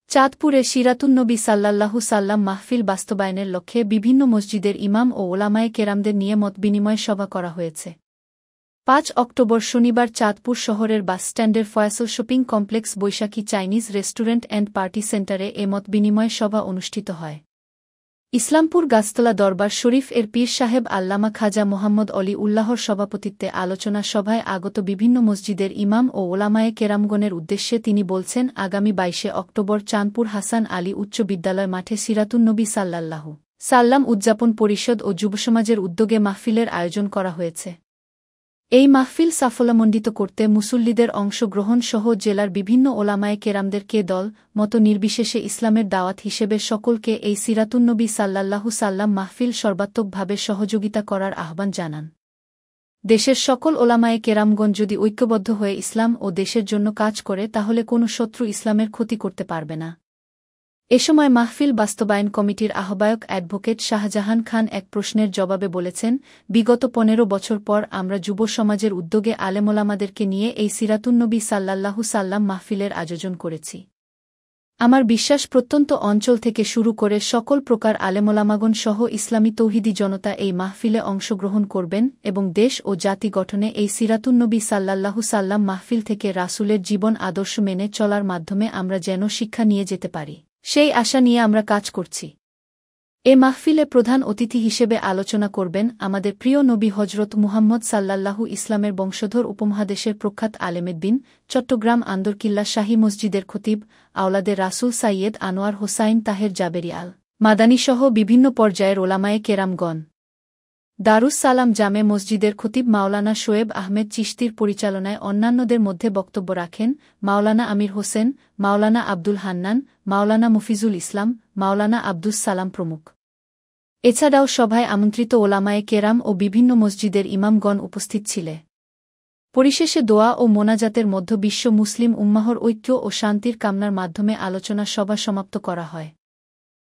চাঁদপুরে সিরাতুন্নবী সাল্লাল্লাহু সাল্লাম মাহফিল বাস্তবায়নের লক্ষ্যে বিভিন্ন মসজিদের ইমাম ও ওলামায়ে কেরামদের নিয়ে মতবিনিময় সভা করা হয়েছে। ৫ অক্টোবর শনিবার চাঁদপুর শহরের বাসস্ট্যান্ডের Faisal shopping complex Boishakhi Chinese restaurant and party সেন্টারে এ মতবিনিময় সভা অনুষ্ঠিত হয়। ইসলামপুর গাছতলা দরবার শরীফ এর পীর সাহেব আল্লামা খাজা মোহাম্মদ অলি উল্লাহর সভাপতিত্বে আলোচনা সভায় আগত বিভিন্ন মসজিদের ইমাম ও ওলামায়ে কেরামগণের উদ্দেশ্যে তিনি বলছেন, আগামী ২২ অক্টোবর চাঁদপুর হাসান আলী উচ্চ বিদ্যালয় মাঠে সিরাতুন্নবী সাল্লাল্লাহু সাল্লাম উদযাপন পরিষদ ও যুবসমাজের উদ্যোগে মাহফিলের আয়োজন করা হয়েছে। এই মাহফিল সাফল্যমণ্ডিত করতে মুসল্লিদের অংশগ্রহণ সহ জেলার বিভিন্ন ওলামায়ে কেরামদেরকে দল মত নির্বিশেষে ইসলামের দাওয়াত হিসেবে সকলকে এই সিরাতুন্নবী সাল্লাল্লাহু সাল্লাম মাহফিল সর্বাত্মকভাবে সহযোগিতা করার আহ্বান জানান। দেশের সকল ওলামায়ে কেরামগণ যদি ঐক্যবদ্ধ হয়ে ইসলাম ও দেশের জন্য কাজ করে তাহলে কোনো শত্রু ইসলামের ক্ষতি করতে পারবে না। এ সময় মাহফিল বাস্তবায়ন কমিটির আহ্বায়ক অ্যাডভোকেট শাহজাহান খান এক প্রশ্নের জবাবে বলেছেন, বিগত ১৫ বছর পর আমরা যুব সমাজের উদ্যোগে আলেমোলামাদেরকে নিয়ে এই সিরাতুন্নবী সাল্লাল্লাহু সাল্লাম মাহফিলের আয়োজন করেছি। আমার বিশ্বাস প্রত্যন্ত অঞ্চল থেকে শুরু করে সকল প্রকার আলেমোলামাগণ সহ ইসলামী তৌহিদি জনতা এই মাহফিলে অংশগ্রহণ করবেন এবং দেশ ও জাতি গঠনে এই সিরাতুন্নবী সাল্লাল্লাহু সাল্লাম মাহফিল থেকে রাসূলের জীবন আদর্শ মেনে চলার মাধ্যমে আমরা যেন শিক্ষা নিয়ে যেতে পারি, সেই আশা নিয়ে আমরা কাজ করছি। এ মাহফিলে প্রধান অতিথি হিসেবে আলোচনা করবেন আমাদের প্রিয় নবী হজরত মুহাম্মদ সাল্লাল্লাহু ইসলামের বংশধর উপমহাদেশের প্রখ্যাত আলেমে দ্বীন, চট্টগ্রাম আন্দরকিল্লা শাহী মসজিদের খতিব আওলাদে রাসূল সাইয়্যেদ আনোয়ার হোসাইন তাহের জাবেরি আল মাদানীসহ বিভিন্ন পর্যায়ের ওলামায়ে কেরামগণ। দারুস সালাম জামে মসজিদের খতিব মাওলানা শোয়েব আহমেদ চিশতির পরিচালনায় অন্যান্যদের মধ্যে বক্তব্য রাখেন মাওলানা আমির হোসেন, মাওলানা আব্দুল হান্নান, মাওলানা মুফিজুল ইসলাম, মাওলানা আব্দুস সালাম প্রমুখ। এছাড়াও সভায় আমন্ত্রিত ওলামায়ে কেরাম ও বিভিন্ন মসজিদের ইমামগণ উপস্থিত ছিলে। পরিশেষে দোয়া ও মোনাজাতের মধ্য বিশ্ব মুসলিম উম্মাহর ঐক্য ও শান্তির কামনার মাধ্যমে আলোচনা সভা সমাপ্ত করা হয়।